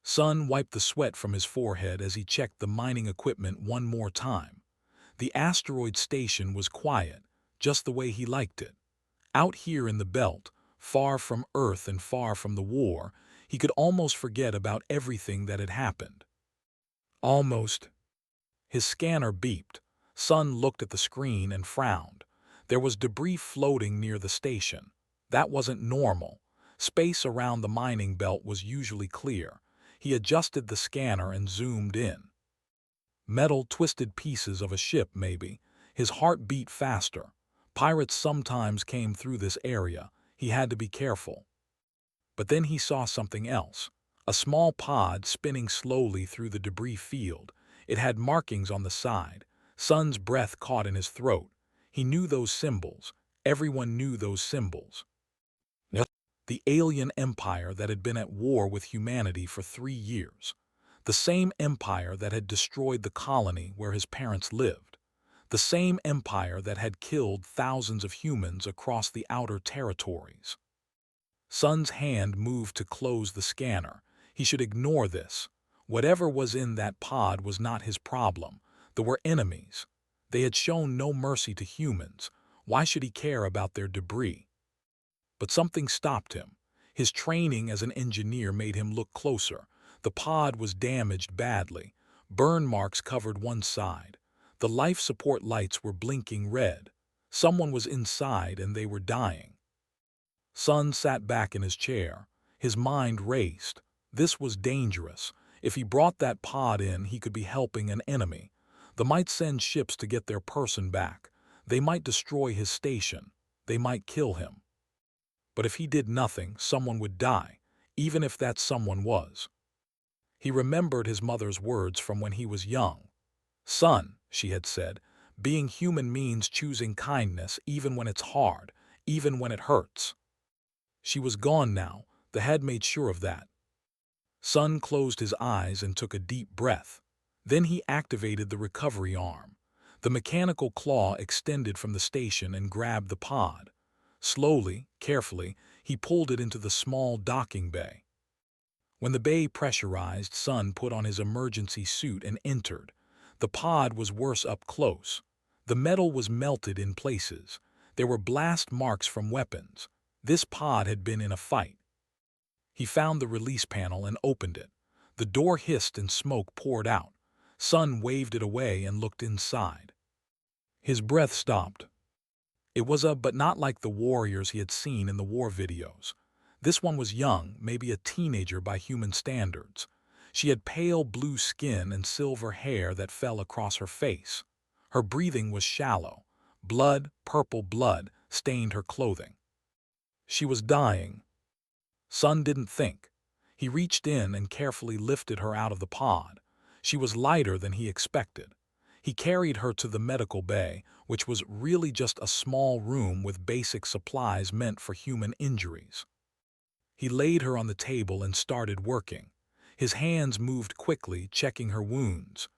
Sun wiped the sweat from his forehead as he checked the mining equipment one more time. The asteroid station was quiet, just the way he liked it. Out here in the belt, far from Earth and far from the war, he could almost forget about everything that had happened. Almost. His scanner beeped. Sun looked at the screen and frowned. There was debris floating near the station. That wasn't normal. Space around the mining belt was usually clear. He adjusted the scanner and zoomed in. Metal, twisted pieces of a ship, maybe. His heart beat faster. Pirates sometimes came through this area. He had to be careful. But then he saw something else. A small pod spinning slowly through the debris field. It had markings on the side. Sun's breath caught in his throat. He knew those symbols. Everyone knew those symbols. The alien empire that had been at war with humanity for 3 years. The same empire that had destroyed the colony where his parents lived. The same empire that had killed thousands of humans across the outer territories. Sun's hand moved to close the scanner. He should ignore this. Whatever was in that pod was not his problem. There were enemies. They had shown no mercy to humans. Why should he care about their debris? But something stopped him. His training as an engineer made him look closer. The pod was damaged badly. Burn marks covered one side. The life support lights were blinking red. Someone was inside and they were dying. Sun sat back in his chair. His mind raced. This was dangerous. If he brought that pod in, he could be helping an enemy. They might send ships to get their person back. They might destroy his station. They might kill him. But if he did nothing, someone would die, even if that someone was. He remembered his mother's words from when he was young. "Son," she had said, "being human means choosing kindness even when it's hard, even when it hurts." She was gone now. The head made sure of that. Sun closed his eyes and took a deep breath. Then he activated the recovery arm. The mechanical claw extended from the station and grabbed the pod. Slowly, carefully, he pulled it into the small docking bay. When the bay pressurized, Sun put on his emergency suit and entered. The pod was worse up close. The metal was melted in places. There were blast marks from weapons. This pod had been in a fight. He found the release panel and opened it. The door hissed and smoke poured out. Sun waved it away and looked inside. His breath stopped. It was but not like the warriors he had seen in the war videos. This one was young, maybe a teenager by human standards. She had pale blue skin and silver hair that fell across her face. Her breathing was shallow. Blood, purple blood, stained her clothing. She was dying. Sun didn't think. He reached in and carefully lifted her out of the pod. She was lighter than he expected. He carried her to the medical bay, which was really just a small room with basic supplies meant for human injuries. He laid her on the table and started working. His hands moved quickly, checking her wounds.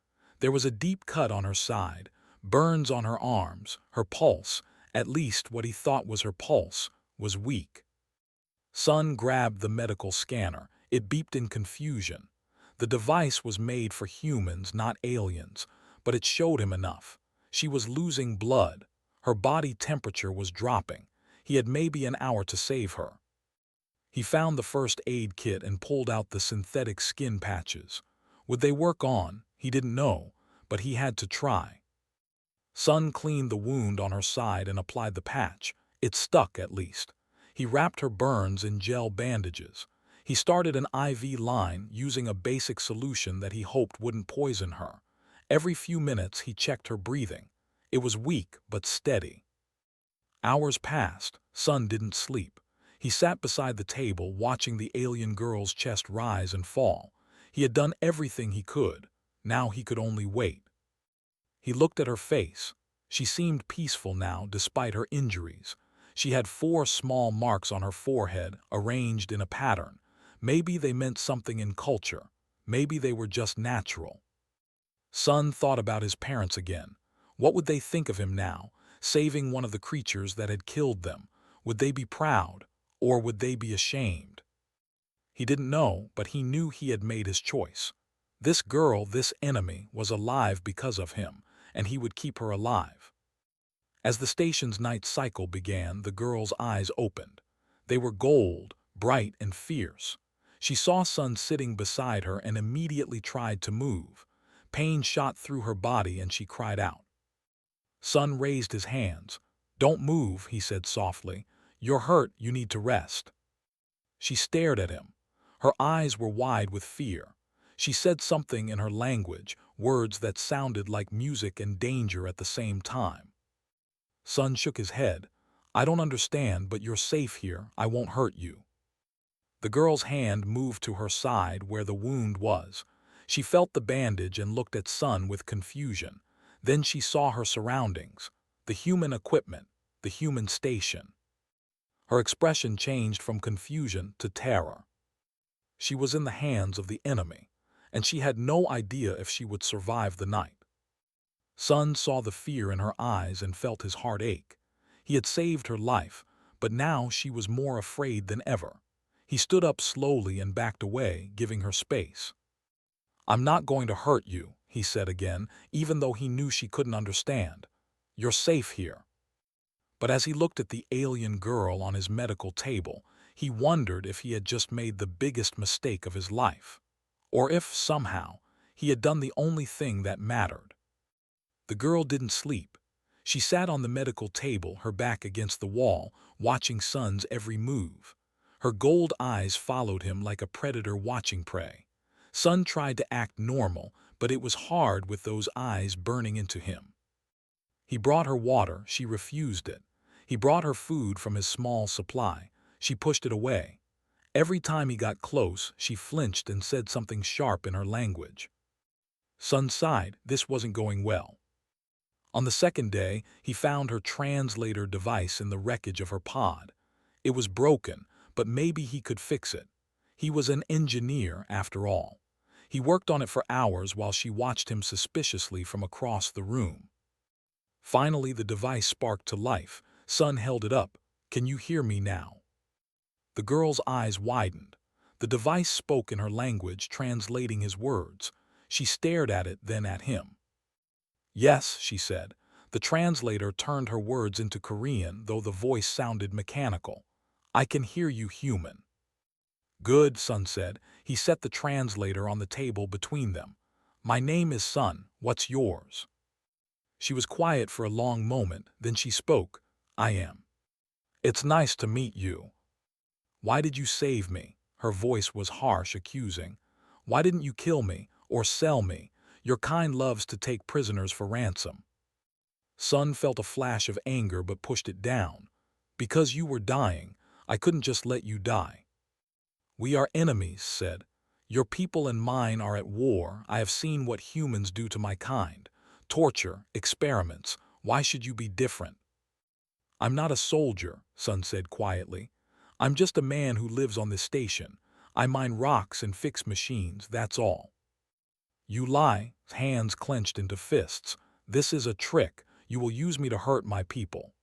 There was a deep cut on her side, burns on her arms, her pulse, at least what he thought was her pulse, was weak. Sun grabbed the medical scanner. It beeped in confusion. The device was made for humans, not aliens, but it showed him enough. She was losing blood. Her body temperature was dropping. He had maybe an hour to save her. He found the first aid kit and pulled out the synthetic skin patches. Would they work on? He didn't know, but he had to try. Sun cleaned the wound on her side and applied the patch. It stuck, at least. He wrapped her burns in gel bandages. He started an IV line using a basic solution that he hoped wouldn't poison her. Every few minutes he checked her breathing. It was weak but steady. Hours passed. Sun didn't sleep. He sat beside the table watching the alien girl's chest rise and fall. He had done everything he could. Now he could only wait. He looked at her face. She seemed peaceful now despite her injuries. She had 4 small marks on her forehead, arranged in a pattern. Maybe they meant something in culture. Maybe they were just natural. Sun thought about his parents again. What would they think of him now, saving one of the creatures that had killed them? Would they be proud, or would they be ashamed? He didn't know, but he knew he had made his choice. This girl, this enemy, was alive because of him, and he would keep her alive. As the station's night cycle began, the girl's eyes opened. They were gold, bright and fierce. She saw Sun sitting beside her and immediately tried to move. Pain shot through her body and she cried out. Sun raised his hands. "Don't move," he said softly. "You're hurt, you need to rest." She stared at him. Her eyes were wide with fear. She said something in her language, words that sounded like music and danger at the same time. Sun shook his head. "I don't understand, but you're safe here. I won't hurt you." The girl's hand moved to her side where the wound was. She felt the bandage and looked at Sun with confusion. Then she saw her surroundings, the human equipment, the human station. Her expression changed from confusion to terror. She was in the hands of the enemy, and she had no idea if she would survive the night. Sun saw the fear in her eyes and felt his heart ache. He had saved her life, but now she was more afraid than ever. He stood up slowly and backed away, giving her space. "I'm not going to hurt you," he said again, even though he knew she couldn't understand. "You're safe here." But as he looked at the alien girl on his medical table, he wondered if he had just made the biggest mistake of his life, or if, somehow, he had done the only thing that mattered. The girl didn't sleep. She sat on the medical table, her back against the wall, watching Sun's every move. Her gold eyes followed him like a predator watching prey. Sun tried to act normal, but it was hard with those eyes burning into him. He brought her water, she refused it. He brought her food from his small supply. She pushed it away. Every time he got close, she flinched and said something sharp in her language. Sun sighed. This wasn't going well. On the second day, he found her translator device in the wreckage of her pod. It was broken, but maybe he could fix it. He was an engineer, after all. He worked on it for hours while she watched him suspiciously from across the room. Finally, the device sparked to life. Sun held it up. "Can you hear me now?" The girl's eyes widened. The device spoke in her language, translating his words. She stared at it, then at him. "Yes," she said. The translator turned her words into Korean, though the voice sounded mechanical. "I can hear you, human." "Good," Sun said. He set the translator on the table between them. "My name is Sun. What's yours?" She was quiet for a long moment, then she spoke. "I am." "It's nice to meet you." "Why did you save me?" Her voice was harsh, accusing. "Why didn't you kill me or sell me? Your kind loves to take prisoners for ransom." Sun felt a flash of anger but pushed it down. "Because you were dying, I couldn't just let you die." "We are enemies," said. "Your people and mine are at war. I have seen what humans do to my kind. Torture, experiments. Why should you be different?" "I'm not a soldier," Sun said quietly. "I'm just a man who lives on this station. I mine rocks and fix machines, that's all." "You lie," hands clenched into fists. "This is a trick. You will use me to hurt my people."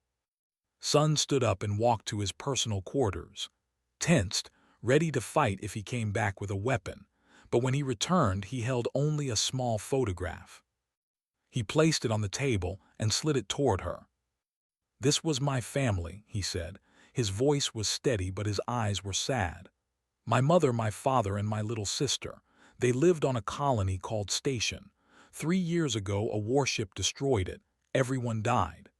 Sun stood up and walked to his personal quarters. Tensed, ready to fight if he came back with a weapon. But when he returned, he held only a small photograph. He placed it on the table and slid it toward her. "This was my family," he said. His voice was steady, but his eyes were sad. "My mother, my father, and my little sister. They lived on a colony called Station. 3 years ago, a warship destroyed it. Everyone died."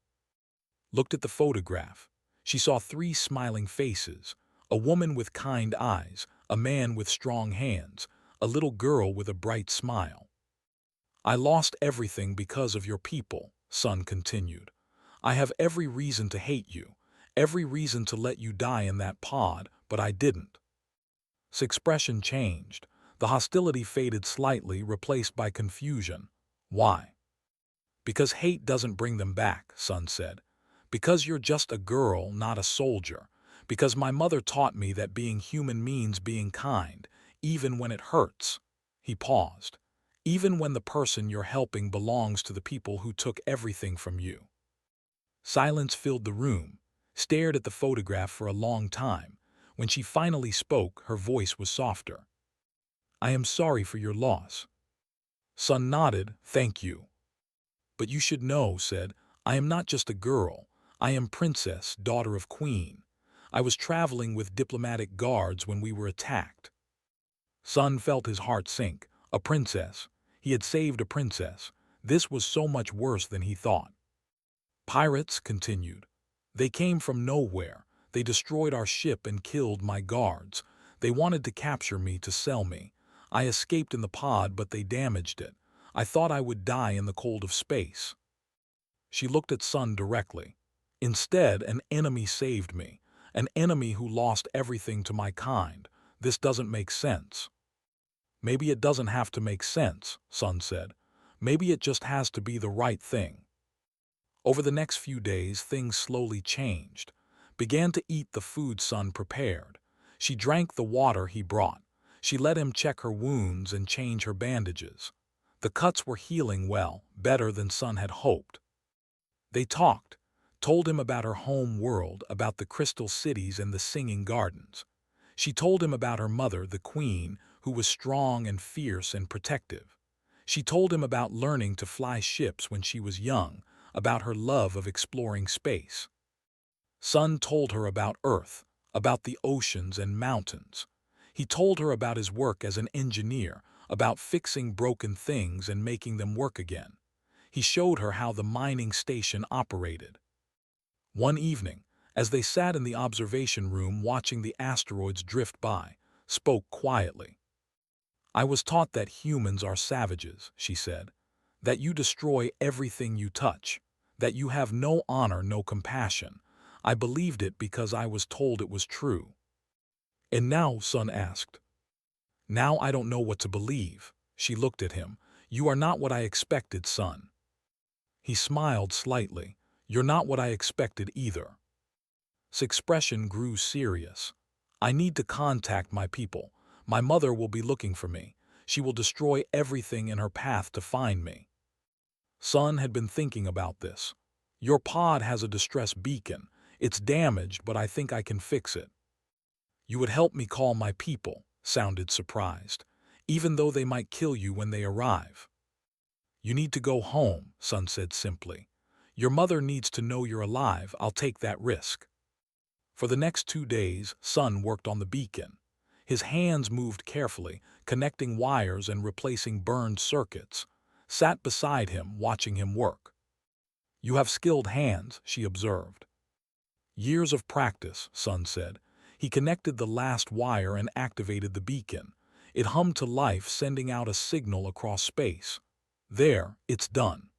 Looked at the photograph. She saw 3 smiling faces, a woman with kind eyes, a man with strong hands, a little girl with a bright smile. "I lost everything because of your people," Sun continued. "I have every reason to hate you, every reason to let you die in that pod, but I didn't." His expression changed. The hostility faded slightly, replaced by confusion. "Why?" "Because hate doesn't bring them back," Sun said. "Because you're just a girl, not a soldier. Because my mother taught me that being human means being kind, even when it hurts." He paused. "Even when the person you're helping belongs to the people who took everything from you." Silence filled the room. Stared at the photograph for a long time. When she finally spoke, her voice was softer. "I am sorry for your loss." Sun nodded, "Thank you." "But you should know," said, "I am not just a girl. I am princess, daughter of queen. I was traveling with diplomatic guards when we were attacked." Sun felt his heart sink. A princess. He had saved a princess. This was so much worse than he thought. "Pirates," continued. "They came from nowhere. They destroyed our ship and killed my guards. They wanted to capture me to sell me. I escaped in the pod, but they damaged it. I thought I would die in the cold of space." She looked at Sun directly. "Instead, an enemy saved me. An enemy who lost everything to my kind. This doesn't make sense." "Maybe it doesn't have to make sense," Sun said. "Maybe it just has to be the right thing." Over the next few days, things slowly changed. Began to eat the food Sun prepared. She drank the water he brought. She let him check her wounds and change her bandages. The cuts were healing well, better than Sun had hoped. They talked, told him about her home world, about the crystal cities and the singing gardens. She told him about her mother, the queen, who was strong and fierce and protective. She told him about learning to fly ships when she was young, about her love of exploring space. Sun told her about Earth, about the oceans and mountains. He told her about his work as an engineer, about fixing broken things and making them work again. He showed her how the mining station operated. One evening, as they sat in the observation room watching the asteroids drift by, spoke quietly. "I was taught that humans are savages," she said, "that you destroy everything you touch, that you have no honor, no compassion. I believed it because I was told it was true." "And now?" Sun asked. "Now I don't know what to believe." She looked at him. "You are not what I expected, Sun." He smiled slightly. "You're not what I expected either." His expression grew serious. "I need to contact my people. My mother will be looking for me. She will destroy everything in her path to find me." Sun had been thinking about this. "Your pod has a distress beacon. It's damaged, but I think I can fix it." "You would help me call my people," sounded surprised, "even though they might kill you when they arrive." "You need to go home," Sun said simply. "Your mother needs to know you're alive. I'll take that risk." For the next 2 days, Sun worked on the beacon. His hands moved carefully, connecting wires and replacing burned circuits. Sat beside him, watching him work. "You have skilled hands," she observed. "Years of practice," Sun said. He connected the last wire and activated the beacon. It hummed to life, sending out a signal across space. "There, it's done."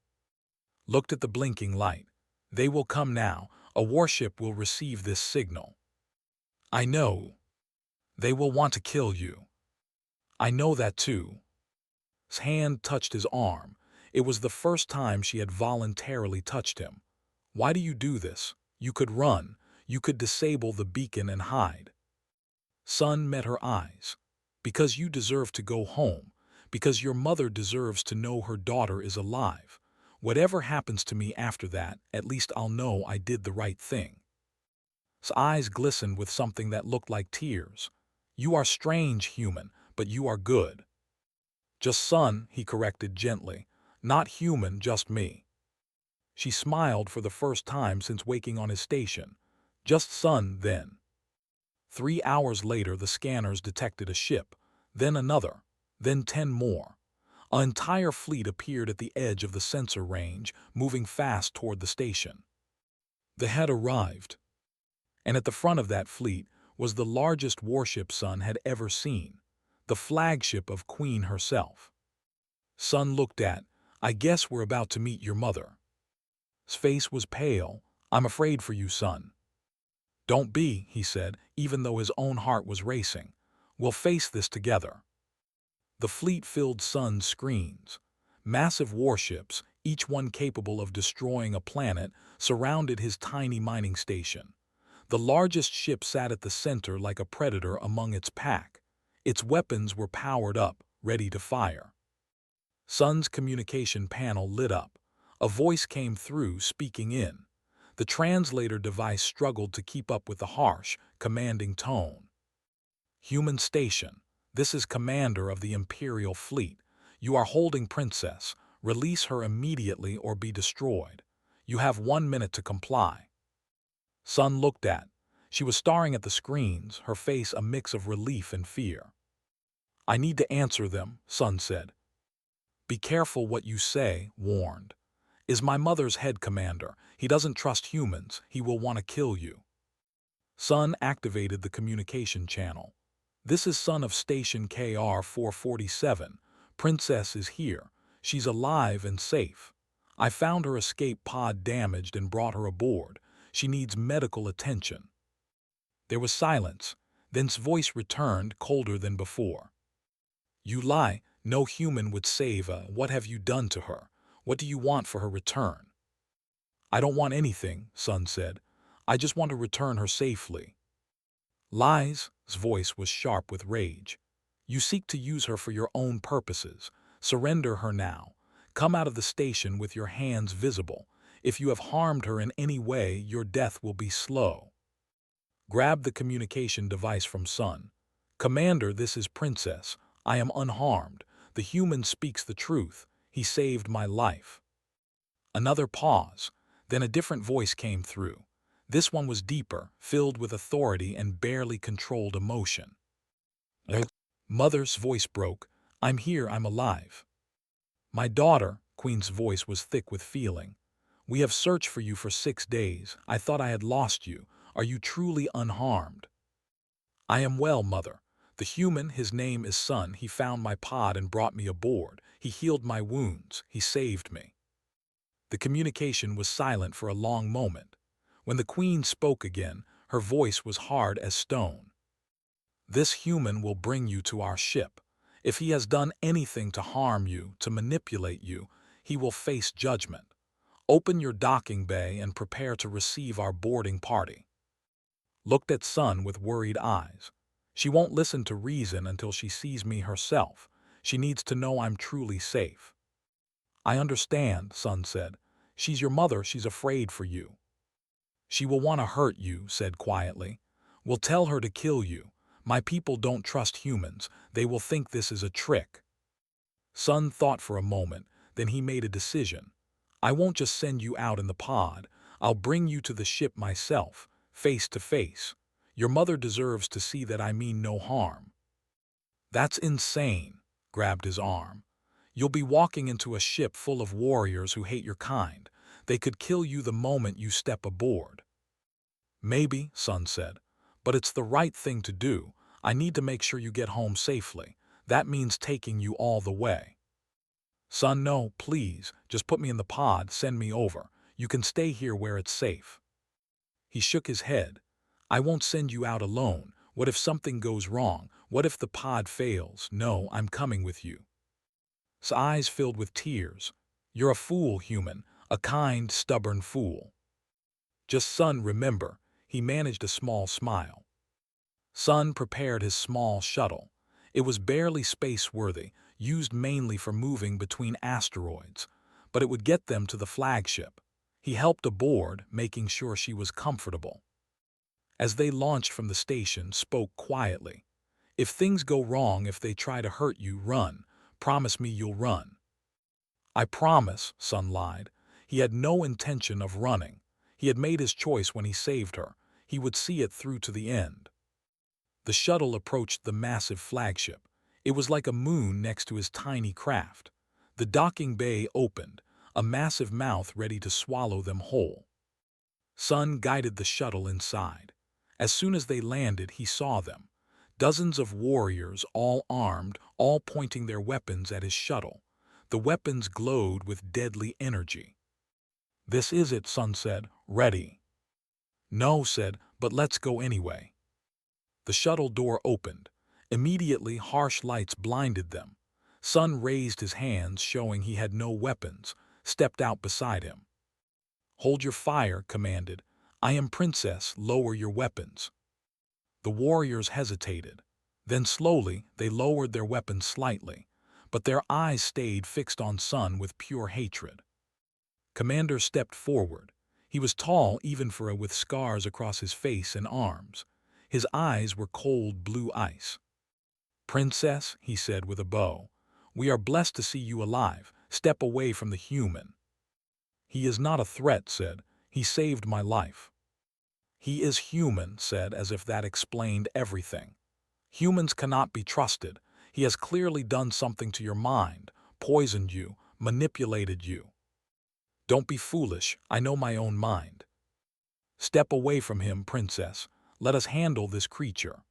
Looked at the blinking light. "They will come now. A warship will receive this signal." "I know. They will want to kill you." "I know that too." His hand touched his arm. It was the first time she had voluntarily touched him. "Why do you do this? You could run. You could disable the beacon and hide." Sun met her eyes. "Because you deserve to go home. Because your mother deserves to know her daughter is alive. Whatever happens to me after that, at least I'll know I did the right thing." His eyes glistened with something that looked like tears. "You are strange, human, but you are good." "Just Sun," he corrected gently. "Not human, just me." She smiled for the first time since waking on his station. "Just Sun, then." 3 hours later, the scanners detected a ship, then another, then 10 more. An entire fleet appeared at the edge of the sensor range, moving fast toward the station. They had arrived. And at the front of that fleet was the largest warship Sun had ever seen, the flagship of Queen herself. Sun looked at, "I guess we're about to meet your mother." His face was pale. "I'm afraid for you, Sun." "Don't be," he said, even though his own heart was racing. "We'll face this together." The fleet filled Sun's screens. Massive warships, each one capable of destroying a planet, surrounded his tiny mining station. The largest ship sat at the center like a predator among its pack. Its weapons were powered up, ready to fire. Sun's communication panel lit up. A voice came through, speaking in. The translator device struggled to keep up with the harsh, commanding tone. Human station. This is commander of the Imperial fleet. You are holding Princess. Release her immediately or be destroyed. You have 1 minute to comply. Sun looked at. She was staring at the screens, her face a mix of relief and fear. I need to answer them, Sun said. Be careful what you say, warned. Is my mother's head commander. He doesn't trust humans. He will want to kill you. Sun activated the communication channel. This is Sun of Station KR-447. Princess is here. She's alive and safe. I found her escape pod damaged and brought her aboard. She needs medical attention. There was silence. Then's voice returned, colder than before. You lie. No human would save her. What have you done to her? What do you want for her return? I don't want anything, Sun said. I just want to return her safely. Lies. His voice was sharp with rage. You seek to use her for your own purposes. Surrender her now. Come out of the station with your hands visible. If you have harmed her in any way, your death will be slow. Grab the communication device from Sun. Commander, this is Princess. I am unharmed. The human speaks the truth. He saved my life. Another pause. Then a different voice came through. This one was deeper, filled with authority and barely controlled emotion. Mother's voice broke. I'm here, I'm alive. My daughter, Queen's voice was thick with feeling. We have searched for you for 6 days. I thought I had lost you. Are you truly unharmed? I am well, Mother. The human, his name is Sun, he found my pod and brought me aboard. He healed my wounds. He saved me. The communication was silent for a long moment. When the Queen spoke again, her voice was hard as stone. This human will bring you to our ship. If he has done anything to harm you, to manipulate you, he will face judgment. Open your docking bay and prepare to receive our boarding party. Looked at Sun with worried eyes. She won't listen to reason until she sees me herself. She needs to know I'm truly safe. I understand, Sun said. She's your mother, she's afraid for you. She will want to hurt you, said quietly. We'll tell her to kill you. My people don't trust humans. They will think this is a trick. Sun thought for a moment, then he made a decision. I won't just send you out in the pod. I'll bring you to the ship myself, face to face. Your mother deserves to see that I mean no harm. That's insane, grabbed his arm. You'll be walking into a ship full of warriors who hate your kind. They could kill you the moment you step aboard. Maybe, Sun said, but it's the right thing to do. I need to make sure you get home safely. That means taking you all the way. Sun, no, please, just put me in the pod, send me over. You can stay here where it's safe. He shook his head. I won't send you out alone. What if something goes wrong? What if the pod fails? No, I'm coming with you. His eyes filled with tears. You're a fool, human, a kind, stubborn fool. Just Sun, remember, he managed a small smile. Sun prepared his small shuttle. It was barely space-worthy, used mainly for moving between asteroids, but it would get them to the flagship. He helped aboard, making sure she was comfortable. As they launched from the station, spoke quietly. If things go wrong, if they try to hurt you, run. Promise me you'll run. I promise, Sun lied. He had no intention of running. He had made his choice when he saved her. He would see it through to the end. The shuttle approached the massive flagship. It was like a moon next to his tiny craft. The docking bay opened, a massive mouth ready to swallow them whole. Sun guided the shuttle inside. As soon as they landed, he saw them. Dozens of warriors, all armed, all pointing their weapons at his shuttle. The weapons glowed with deadly energy. This is it, Sun said. Ready. No, said, but let's go anyway. The shuttle door opened. Immediately, harsh lights blinded them. Sun raised his hands, showing he had no weapons, stepped out beside him. Hold your fire, commanded. I am Princess, lower your weapons. The warriors hesitated. Then slowly, they lowered their weapons slightly, but their eyes stayed fixed on Sun with pure hatred. Commander stepped forward. He was tall even for with scars across his face and arms. His eyes were cold blue ice. "Princess," he said with a bow, "we are blessed to see you alive. Step away from the human." "He is not a threat," said. "He saved my life." "He is human," said, as if that explained everything. "Humans cannot be trusted. He has clearly done something to your mind, poisoned you, manipulated you." "Don't be foolish. I know my own mind." "Step away from him, princess. Let us handle this creature."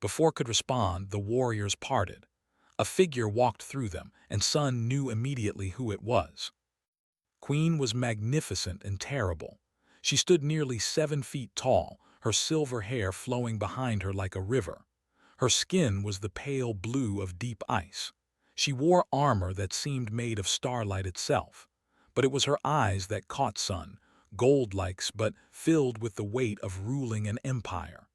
Before could respond, the warriors parted. A figure walked through them, and Sun knew immediately who it was. Queen was magnificent and terrible. She stood nearly 7 feet tall, her silver hair flowing behind her like a river. Her skin was the pale blue of deep ice. She wore armor that seemed made of starlight itself. But it was her eyes that caught Sun, gold-like but filled with the weight of ruling an empire.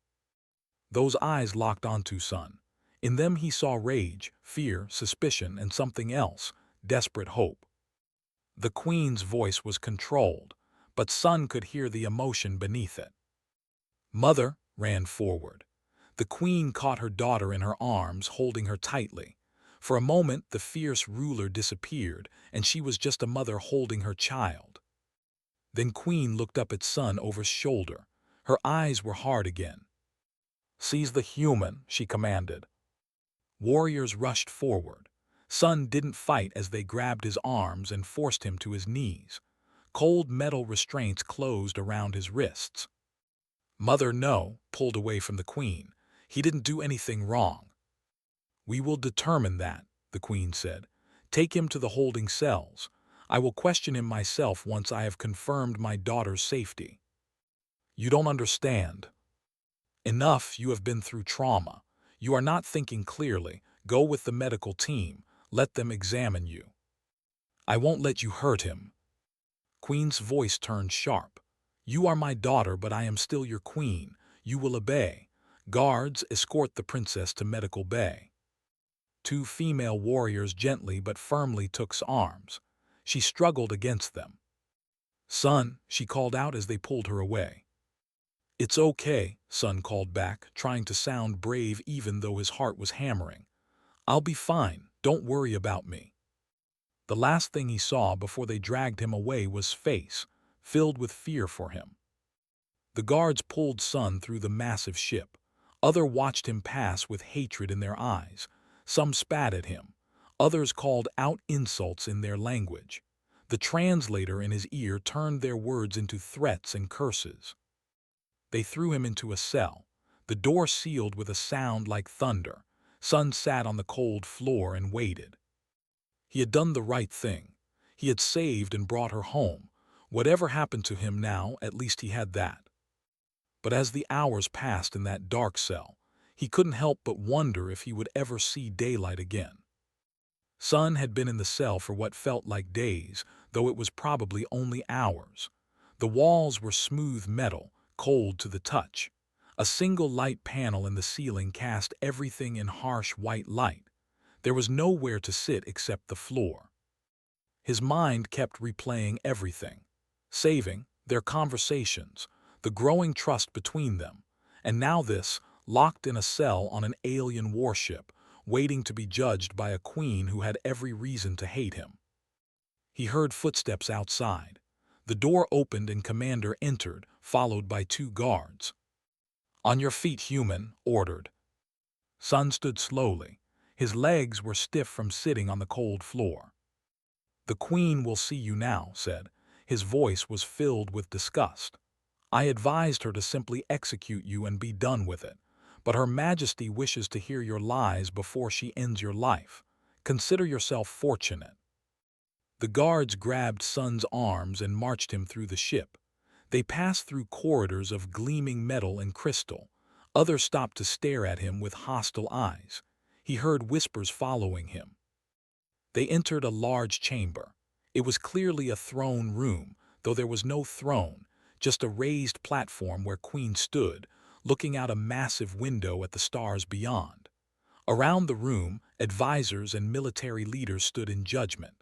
Those eyes locked onto Sun. In them he saw rage, fear, suspicion, and something else, desperate hope. The Queen's voice was controlled, but Sun could hear the emotion beneath it. "Mother," ran forward. The Queen caught her daughter in her arms, holding her tightly. For a moment the fierce ruler disappeared, and she was just a mother holding her child. Then Queen looked up at Sun over his shoulder. Her eyes were hard again. "Seize the human," she commanded. Warriors rushed forward. Sun didn't fight as they grabbed his arms and forced him to his knees. Cold metal restraints closed around his wrists. "Mother, no," pulled away from the Queen. "He didn't do anything wrong." "We will determine that," the Queen said. "Take him to the holding cells. I will question him myself once I have confirmed my daughter's safety." "You don't understand." "Enough, you have been through trauma. You are not thinking clearly. Go with the medical team. Let them examine you." "I won't let you hurt him." Queen's voice turned sharp. "You are my daughter, but I am still your queen. You will obey. Guards, escort the princess to medical bay." 2 female warriors gently but firmly took arms. She struggled against them. "Sun," she called out as they pulled her away. "It's okay," Sun called back, trying to sound brave even though his heart was hammering. "I'll be fine. Don't worry about me." The last thing he saw before they dragged him away was face, filled with fear for him. The guards pulled Sun through the massive ship. Others watched him pass with hatred in their eyes. Some spat at him. Others called out insults in their language. The translator in his ear turned their words into threats and curses. They threw him into a cell. The door sealed with a sound like thunder. Sun sat on the cold floor and waited. He had done the right thing. He had saved and brought her home. Whatever happened to him now, at least he had that. But as the hours passed in that dark cell, he couldn't help but wonder if he would ever see daylight again. Sun had been in the cell for what felt like days, though it was probably only hours. The walls were smooth metal, cold to the touch. A single light panel in the ceiling cast everything in harsh white light. There was nowhere to sit except the floor. His mind kept replaying everything. Saving, their conversations, the growing trust between them, and now this, locked in a cell on an alien warship, waiting to be judged by a queen who had every reason to hate him. He heard footsteps outside. The door opened and Commander entered, followed by 2 guards. "On your feet, human," ordered. Sun stood slowly. His legs were stiff from sitting on the cold floor. "The Queen will see you now," said. His voice was filled with disgust. "I advised her to simply execute you and be done with it. But Her Majesty wishes to hear your lies before she ends your life. Consider yourself fortunate." The guards grabbed Sun's arms and marched him through the ship. They passed through corridors of gleaming metal and crystal. Others stopped to stare at him with hostile eyes. He heard whispers following him. They entered a large chamber. It was clearly a throne room, though there was no throne, just a raised platform where Queen stood, looking out a massive window at the stars beyond. Around the room, advisors and military leaders stood in judgment.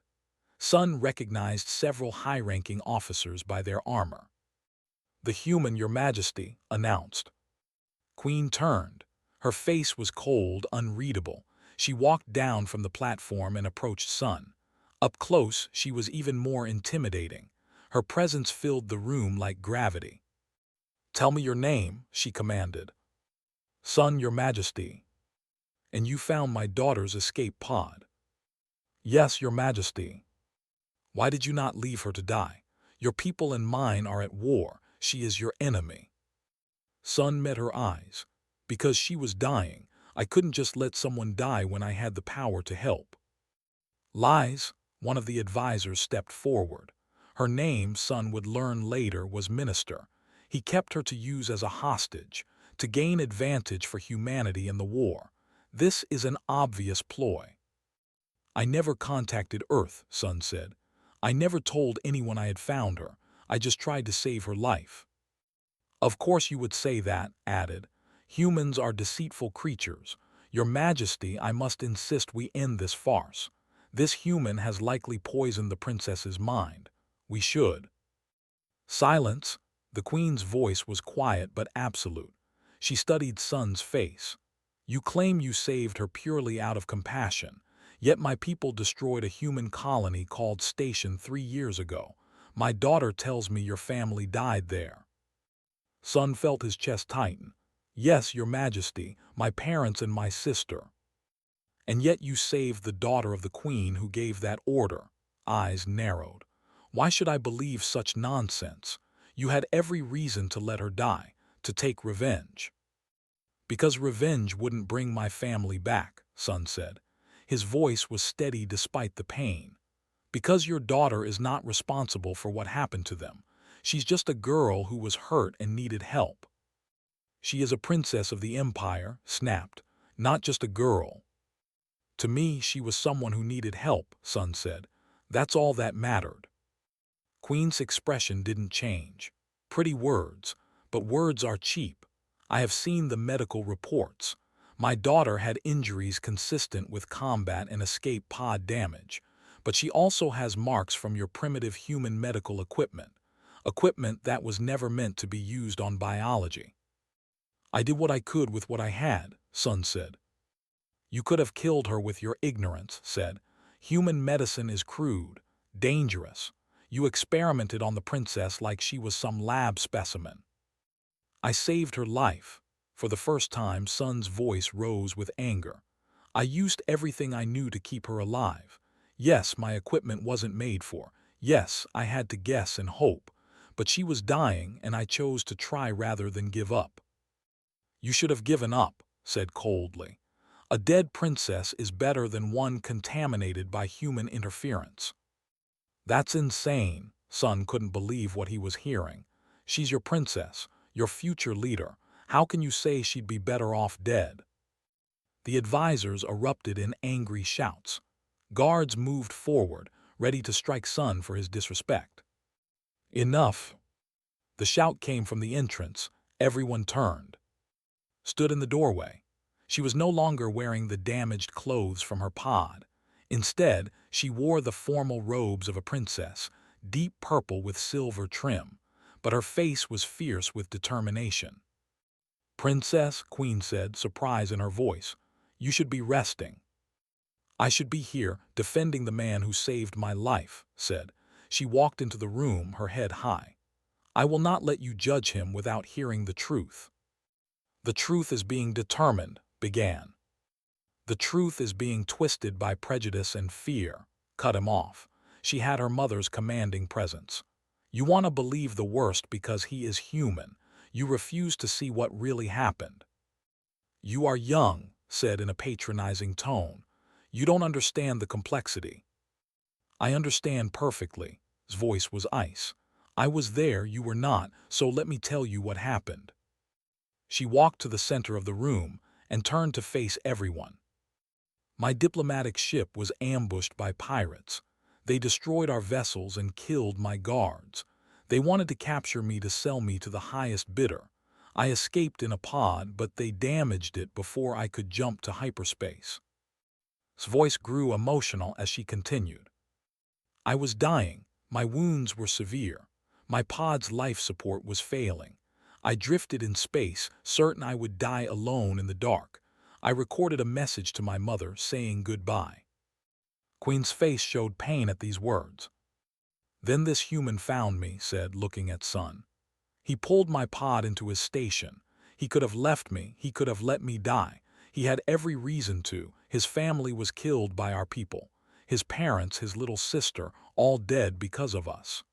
Sun recognized several high-ranking officers by their armor. "The human, Your Majesty," announced. Queen turned. Her face was cold, unreadable. She walked down from the platform and approached Sun. Up close, she was even more intimidating. Her presence filled the room like gravity. "Tell me your name," she commanded. "Sun, your majesty." "And you found my daughter's escape pod." "Yes, your majesty." "Why did you not leave her to die? Your people and mine are at war. She is your enemy." Sun met her eyes. "Because she was dying. I couldn't just let someone die when I had the power to help." "Lies." One of the advisors stepped forward. Her name, Sun would learn later, was Minister. He kept her to use as a hostage, to gain advantage for humanity in the war. This is an obvious ploy. "I never contacted Earth," Sun said. "I never told anyone I had found her. I just tried to save her life." "Of course you would say that," added. "Humans are deceitful creatures. Your Majesty, I must insist we end this farce. This human has likely poisoned the princess's mind. We should." "Silence." The Queen's voice was quiet but absolute. She studied Sun's face. "You claim you saved her purely out of compassion, yet my people destroyed a human colony called Station 3 years ago. My daughter tells me your family died there." Sun felt his chest tighten. "Yes, your Majesty, my parents and my sister." "And yet you saved the daughter of the Queen who gave that order." Eyes narrowed. "Why should I believe such nonsense? You had every reason to let her die, to take revenge." "Because revenge wouldn't bring my family back," Sun said. His voice was steady despite the pain. "Because your daughter is not responsible for what happened to them. She's just a girl who was hurt and needed help." "She is a princess of the Empire," snapped, "not just a girl." "To me, she was someone who needed help," Sun said. "That's all that mattered." Queen's expression didn't change. "Pretty words, but words are cheap. I have seen the medical reports. My daughter had injuries consistent with combat and escape pod damage, but she also has marks from your primitive human medical equipment, equipment that was never meant to be used on biology." "I did what I could with what I had," Sun said. "You could have killed her with your ignorance," said. "Human medicine is crude, dangerous. You experimented on the princess like she was some lab specimen." "I saved her life." For the first time, Sun's voice rose with anger. "I used everything I knew to keep her alive. Yes, my equipment wasn't made for. Yes, I had to guess and hope. But she was dying, and I chose to try rather than give up." "You should have given up," said coldly. "A dead princess is better than one contaminated by human interference." "That's insane." Sun couldn't believe what he was hearing. "She's your princess, your future leader. How can you say she'd be better off dead?" The advisors erupted in angry shouts. Guards moved forward, ready to strike Sun for his disrespect. "Enough!" The shout came from the entrance. Everyone turned. Stood in the doorway. She was no longer wearing the damaged clothes from her pod. Instead, she wore the formal robes of a princess, deep purple with silver trim, but her face was fierce with determination. "Princess," Queen said, surprise in her voice, "you should be resting." "I should be here, defending the man who saved my life," said. She walked into the room, her head high. "I will not let you judge him without hearing the truth." "The truth is being determined," began. "The truth is being twisted by prejudice and fear," cut him off. She had her mother's commanding presence. "You want to believe the worst because he is human. You refuse to see what really happened." "You are young," said in a patronizing tone. "You don't understand the complexity." "I understand perfectly." His voice was ice. "I was there, you were not, so let me tell you what happened." She walked to the center of the room and turned to face everyone. "My diplomatic ship was ambushed by pirates. They destroyed our vessels and killed my guards. They wanted to capture me to sell me to the highest bidder. I escaped in a pod, but they damaged it before I could jump to hyperspace." His voice grew emotional as she continued. "I was dying. My wounds were severe. My pod's life support was failing. I drifted in space, certain I would die alone in the dark. I recorded a message to my mother saying goodbye. Queen's face showed pain at these words. Then this human found me, said, looking at Sun. He pulled my pod into his station. He could have left me, he could have let me die. He had every reason to. His family was killed by our people. His parents, his little sister, all dead because of us.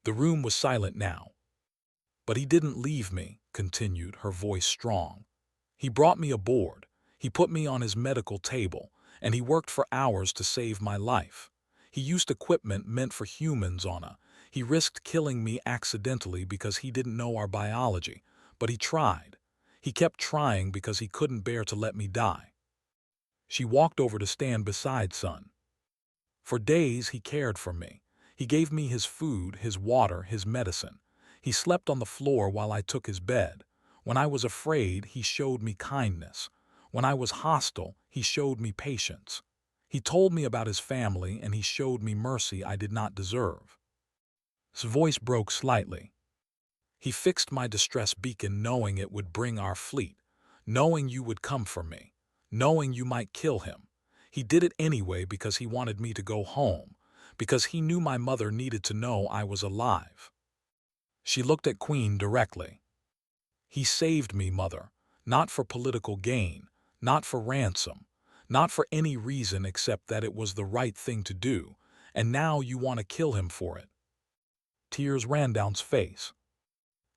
The room was silent now. But he didn't leave me, continued, her voice strong. He brought me aboard. He put me on his medical table, and he worked for hours to save my life. He used equipment meant for humans on a. He risked killing me accidentally because he didn't know our biology, but he tried. He kept trying because he couldn't bear to let me die. She walked over to stand beside Sun. For days he cared for me. He gave me his food, his water, his medicine. He slept on the floor while I took his bed. When I was afraid, he showed me kindness. When I was hostile, he showed me patience. He told me about his family, and he showed me mercy I did not deserve. His voice broke slightly. He fixed my distress beacon knowing it would bring our fleet, knowing you would come for me, knowing you might kill him. He did it anyway because he wanted me to go home, because he knew my mother needed to know I was alive. She looked at Queen directly. He saved me, Mother, not for political gain, not for ransom, not for any reason except that it was the right thing to do, and now you want to kill him for it. Tears ran down his face.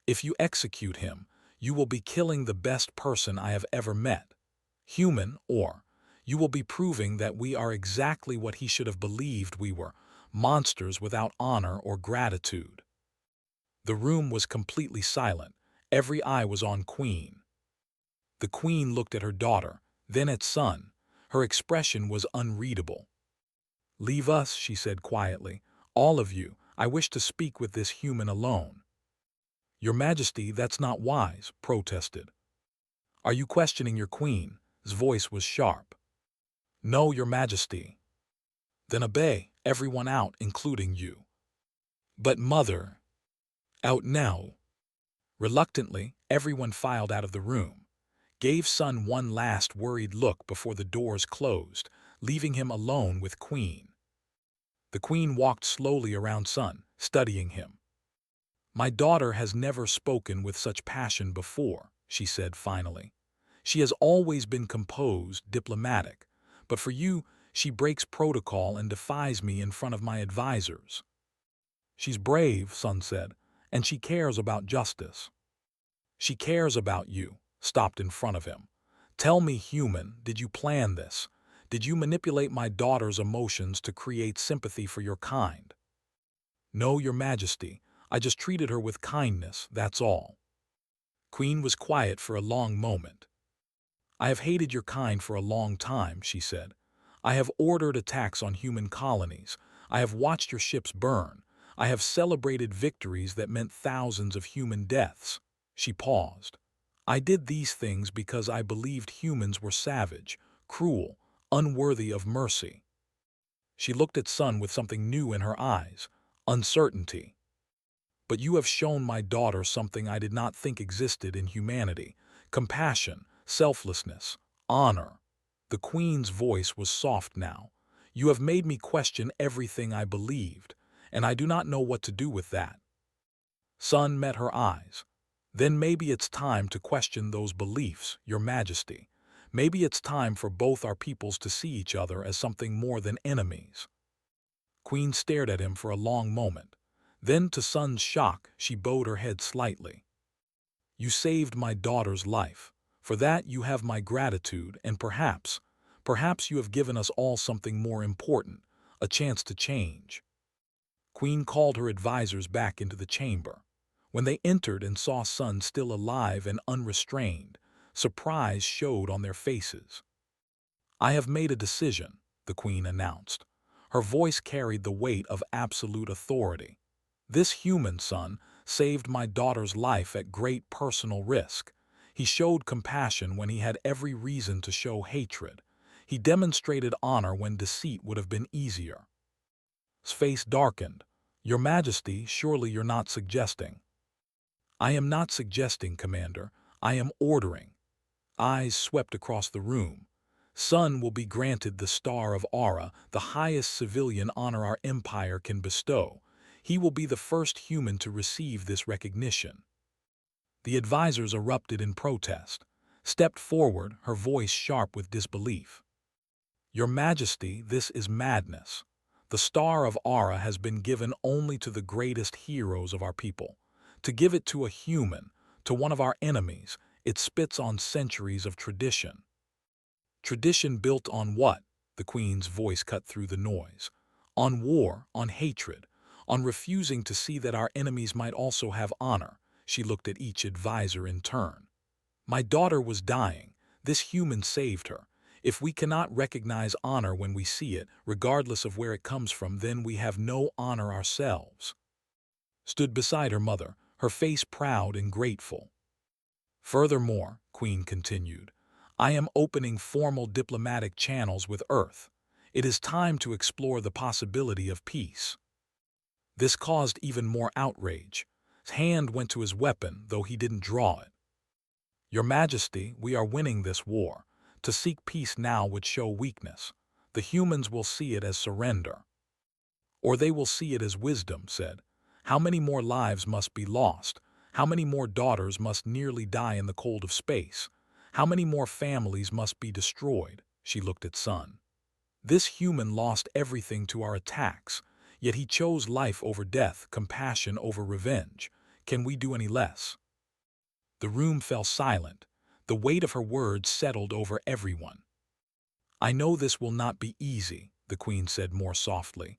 If you execute him, you will be killing the best person I have ever met, human, or you will be proving that we are exactly what he should have believed we were, monsters without honor or gratitude. The room was completely silent. Every eye was on Queen. The Queen looked at her daughter, then at Sun. Her expression was unreadable. "Leave us," she said quietly. "All of you. I wish to speak with this human alone." "Your Majesty, that's not wise," protested. "Are you questioning your Queen?" His voice was sharp. "No, Your Majesty." "Then obey, everyone out, including you." "But Mother." "Out now." Reluctantly, everyone filed out of the room, gave Sun one last worried look before the doors closed, leaving him alone with Queen. The Queen walked slowly around Sun, studying him. "My daughter has never spoken with such passion before," she said finally. "She has always been composed, diplomatic, but for you, she breaks protocol and defies me in front of my advisors." "She's brave," Sun said, "and she cares about justice." "She cares about you," stopped in front of him. "Tell me, human, did you plan this? Did you manipulate my daughter's emotions to create sympathy for your kind?" "No, Your Majesty. I just treated her with kindness, that's all." Queen was quiet for a long moment. "I have hated your kind for a long time," she said. "I have ordered attacks on human colonies. I have watched your ships burn. I have celebrated victories that meant thousands of human deaths." She paused. "I did these things because I believed humans were savage, cruel, unworthy of mercy." She looked at Sun with something new in her eyes, uncertainty. "But you have shown my daughter something I did not think existed in humanity: compassion, selflessness, honor." The Queen's voice was soft now. "You have made me question everything I believed, and I do not know what to do with that." Sun met her eyes. "Then maybe it's time to question those beliefs, Your Majesty. Maybe it's time for both our peoples to see each other as something more than enemies." Queen stared at him for a long moment. Then, to Sun's shock, she bowed her head slightly. "You saved my daughter's life. For that you have my gratitude, and perhaps you have given us all something more important, a chance to change." Queen called her advisors back into the chamber. When they entered and saw Sun still alive and unrestrained, surprise showed on their faces. "I have made a decision," the Queen announced. Her voice carried the weight of absolute authority. "This human son saved my daughter's life at great personal risk. He showed compassion when he had every reason to show hatred. He demonstrated honor when deceit would have been easier." His face darkened. "Your Majesty, surely you're not suggesting—" I am not suggesting, Commander. I am ordering. Eyes swept across the room. Son will be granted the Star of Aura, the highest civilian honor our empire can bestow. He will be the first human to receive this recognition. The advisors erupted in protest, stepped forward, her voice sharp with disbelief. Your Majesty, this is madness. The Star of Aura has been given only to the greatest heroes of our people. To give it to a human, to one of our enemies, it spits on centuries of tradition. Tradition built on what? The Queen's voice cut through the noise. On war, on hatred, on refusing to see that our enemies might also have honor. She looked at each advisor in turn. My daughter was dying. This human saved her. If we cannot recognize honor when we see it, regardless of where it comes from, then we have no honor ourselves. Stood beside her mother, her face proud and grateful. Furthermore, Queen continued, I am opening formal diplomatic channels with Earth. It is time to explore the possibility of peace. This caused even more outrage. His hand went to his weapon, though he didn't draw it. Your Majesty, we are winning this war. To seek peace now would show weakness. The humans will see it as surrender. Or they will see it as wisdom, said. How many more lives must be lost? How many more daughters must nearly die in the cold of space? How many more families must be destroyed? She looked at Sun. This human lost everything to our attacks, yet he chose life over death, compassion over revenge. Can we do any less? The room fell silent. The weight of her words settled over everyone. I know this will not be easy, the Queen said more softly.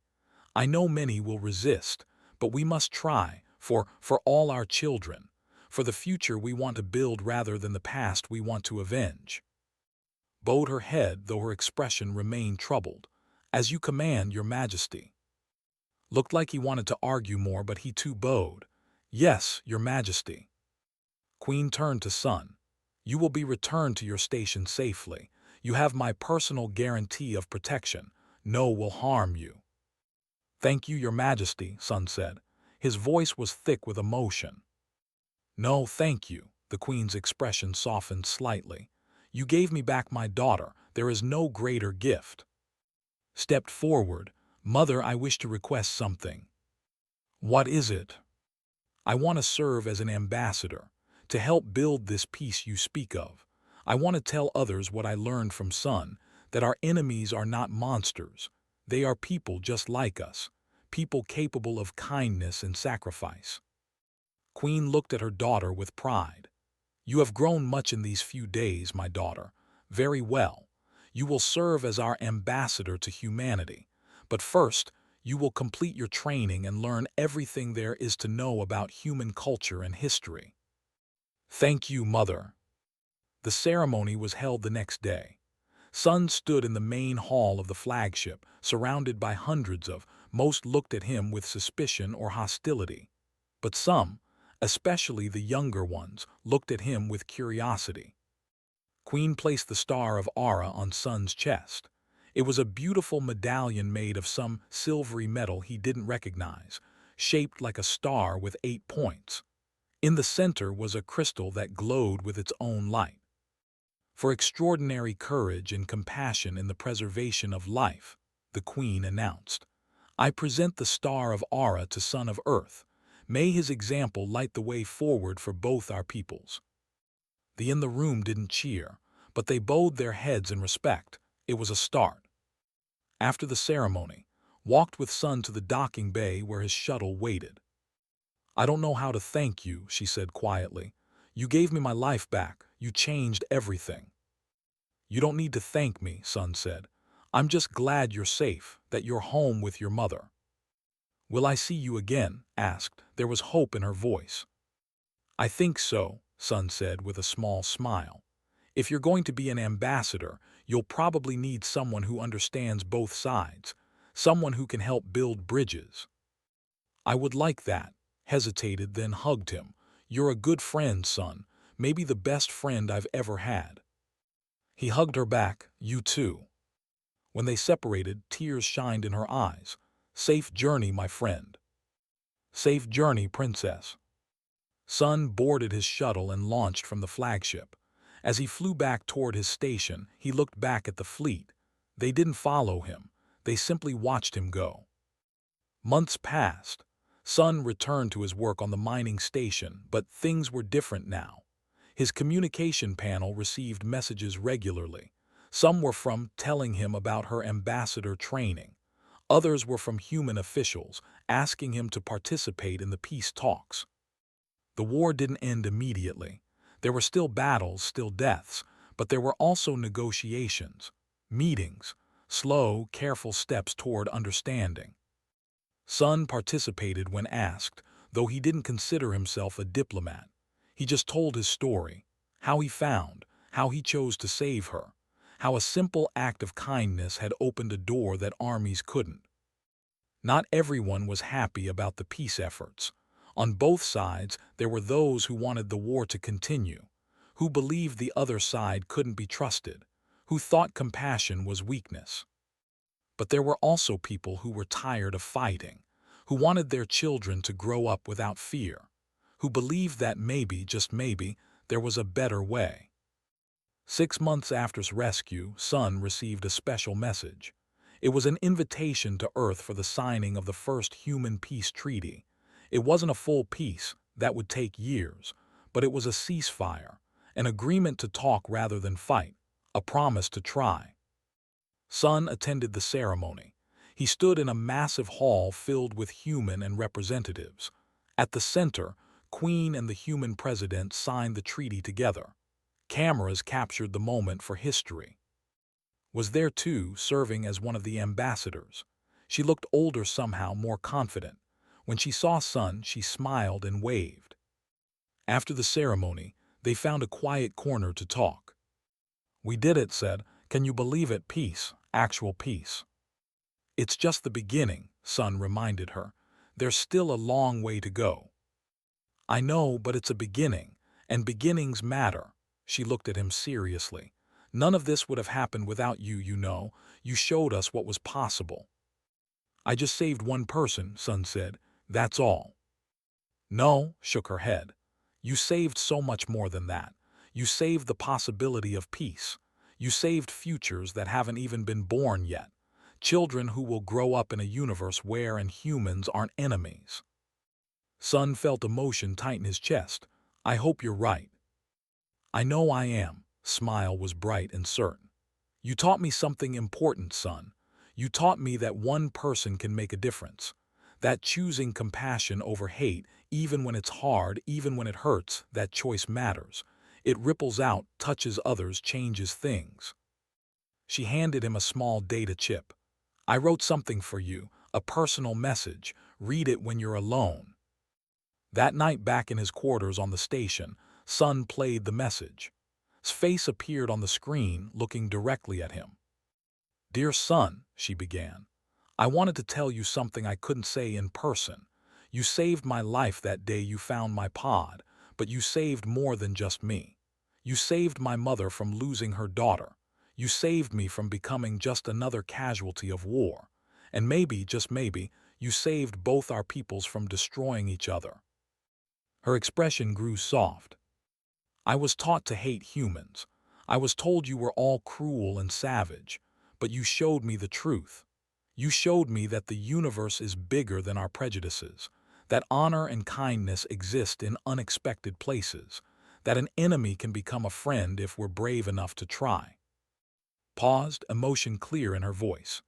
I know many will resist, but we must try, for all our children. For the future we want to build rather than the past we want to avenge. Bowed her head, though her expression remained troubled. As you command, Your Majesty. Looked like he wanted to argue more, but he too bowed. Yes, Your Majesty. Queen turned to Sun. You will be returned to your station safely. You have my personal guarantee of protection. No will harm you. Thank you, Your Majesty, Sun said. His voice was thick with emotion. No, thank you. The Queen's expression softened slightly. You gave me back my daughter. There is no greater gift. Stepped forward. Mother, I wish to request something. What is it? I want to serve as an ambassador, to help build this peace you speak of. I want to tell others what I learned from Sun, that our enemies are not monsters. They are people just like us, people capable of kindness and sacrifice. Queen looked at her daughter with pride. You have grown much in these few days, my daughter. Very well. You will serve as our ambassador to humanity. But first, you will complete your training and learn everything there is to know about human culture and history. Thank you, Mother. The ceremony was held the next day. Sun stood in the main hall of the flagship, surrounded by hundreds of. Most looked at him with suspicion or hostility. But some, especially the younger ones, looked at him with curiosity. Queen placed the Star of Aura on Sun's chest. It was a beautiful medallion made of some silvery metal he didn't recognize, shaped like a star with 8 points. In the center was a crystal that glowed with its own light. For extraordinary courage and compassion in the preservation of life, the Queen announced, I present the Star of Aura to Son of Earth. May his example light the way forward for both our peoples. The in the room didn't cheer, but they bowed their heads in respect. It was a start. After the ceremony, walked with Sun to the docking bay where his shuttle waited. I don't know how to thank you, she said quietly. You gave me my life back. You changed everything. You don't need to thank me, Sun said. I'm just glad you're safe, that you're home with your mother. Will I see you again? Asked. There was hope in her voice. I think so, Sun said with a small smile. If you're going to be an ambassador, you'll probably need someone who understands both sides, someone who can help build bridges. I would like that, hesitated, then hugged him. You're a good friend, Sun, maybe the best friend I've ever had. He hugged her back, you too. When they separated, tears shined in her eyes. Safe journey, my friend. Safe journey, princess. Sun boarded his shuttle and launched from the flagship. As he flew back toward his station, he looked back at the fleet. They didn't follow him. They simply watched him go. Months passed. Sun returned to his work on the mining station, but things were different now. His communication panel received messages regularly. Some were from telling him about her ambassador training. Others were from human officials, asking him to participate in the peace talks. The war didn't end immediately. There were still battles, still deaths, but there were also negotiations, meetings, slow, careful steps toward understanding. Sun participated when asked, though he didn't consider himself a diplomat. He just told his story, how he found, how he chose to save her, how a simple act of kindness had opened a door that armies couldn't. Not everyone was happy about the peace efforts. On both sides, there were those who wanted the war to continue, who believed the other side couldn't be trusted, who thought compassion was weakness. But there were also people who were tired of fighting, who wanted their children to grow up without fear, who believed that maybe, just maybe, there was a better way. 6 months after his rescue, Sun received a special message. It was an invitation to Earth for the signing of the first human peace treaty. It wasn't a full peace, that would take years, but it was a ceasefire, an agreement to talk rather than fight, a promise to try. Sun attended the ceremony. He stood in a massive hall filled with human and representatives. At the center, Queen and the human president signed the treaty together. Cameras captured the moment for history. Was there too, serving as one of the ambassadors. She looked older somehow, more confident. When she saw Sun, she smiled and waved. After the ceremony, they found a quiet corner to talk. "We did it," said. "Can you believe it? Peace, actual peace." "It's just the beginning," Sun reminded her. "There's still a long way to go." "I know, but it's a beginning, and beginnings matter." She looked at him seriously. "None of this would have happened without you, you know. You showed us what was possible." "I just saved one person," Sun said. "That's all." "No," shook her head. "You saved so much more than that. You saved the possibility of peace. You saved futures that haven't even been born yet. Children who will grow up in a universe where humans aren't enemies." Sun felt emotion tighten his chest. "I hope you're right." "I know I am." Smile was bright and certain. "You taught me something important, Sun. You taught me that one person can make a difference. That choosing compassion over hate, even when it's hard, even when it hurts, that choice matters. It ripples out, touches others, changes things." She handed him a small data chip. "I wrote something for you, a personal message. Read it when you're alone." That night back in his quarters on the station, Sun played the message. His face appeared on the screen, looking directly at him. "Dear Sun," she began, "I wanted to tell you something I couldn't say in person. You saved my life that day you found my pod, but you saved more than just me. You saved my mother from losing her daughter. You saved me from becoming just another casualty of war. And maybe, just maybe, you saved both our peoples from destroying each other." Her expression grew soft. "I was taught to hate humans. I was told you were all cruel and savage. But you showed me the truth. You showed me that the universe is bigger than our prejudices, that honor and kindness exist in unexpected places, that an enemy can become a friend if we're brave enough to try." Paused, emotion clear in her voice.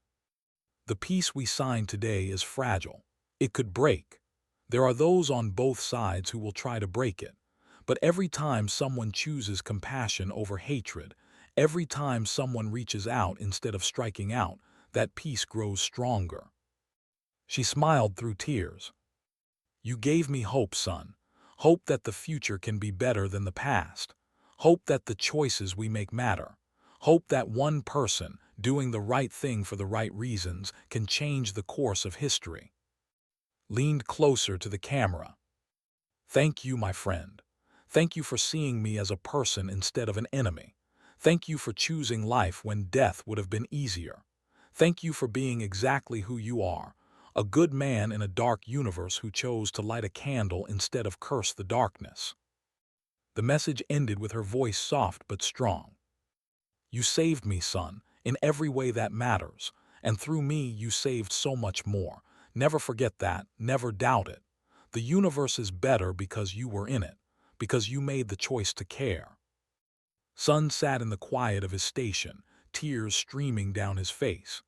"The peace we signed today is fragile. It could break. There are those on both sides who will try to break it. But every time someone chooses compassion over hatred, every time someone reaches out instead of striking out, that peace grows stronger." She smiled through tears. "You gave me hope, Sun. Hope that the future can be better than the past. Hope that the choices we make matter. Hope that one person, doing the right thing for the right reasons, can change the course of history." Leaned closer to the camera. "Thank you, my friend. Thank you for seeing me as a person instead of an enemy. Thank you for choosing life when death would have been easier. Thank you for being exactly who you are, A good man in a dark universe who chose to light a candle instead of curse the darkness. The message ended with her voice soft but strong. You saved me, son, in every way that matters, and through me you saved so much more. Never forget that, never doubt it. The universe is better because you were in it, because you made the choice to care. Sun sat in the quiet of his station, tears streaming down his face.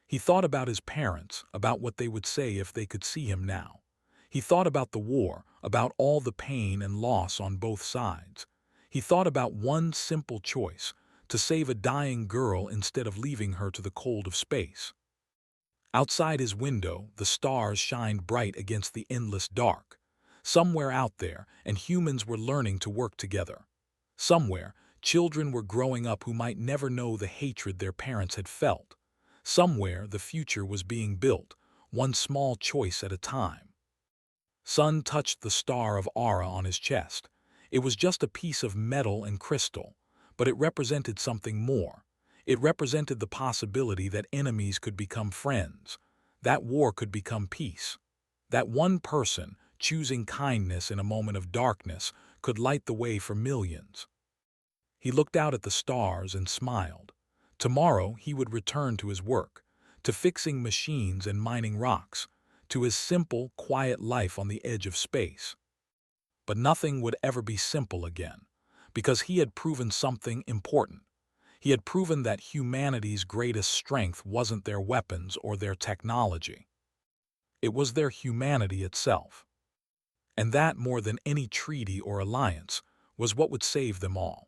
He thought about his parents, about what they would say if they could see him now. He thought about the war, about all the pain and loss on both sides. He thought about one simple choice, to save a dying girl instead of leaving her to the cold of space. Outside his window, the stars shined bright against the endless dark. Somewhere out there, and humans were learning to work together. Somewhere, children were growing up who might never know the hatred their parents had felt. Somewhere, the future was being built, one small choice at a time. Sun touched the star of Aura on his chest. It was just a piece of metal and crystal, but it represented something more. It represented the possibility that enemies could become friends, that war could become peace, that one person, choosing kindness in a moment of darkness, could light the way for millions. He looked out at the stars and smiled. Tomorrow he would return to his work, to fixing machines and mining rocks, to his simple, quiet life on the edge of space. But nothing would ever be simple again, because he had proven something important. He had proven that humanity's greatest strength wasn't their weapons or their technology. It was their humanity itself. And that, more than any treaty or alliance, was what would save them all.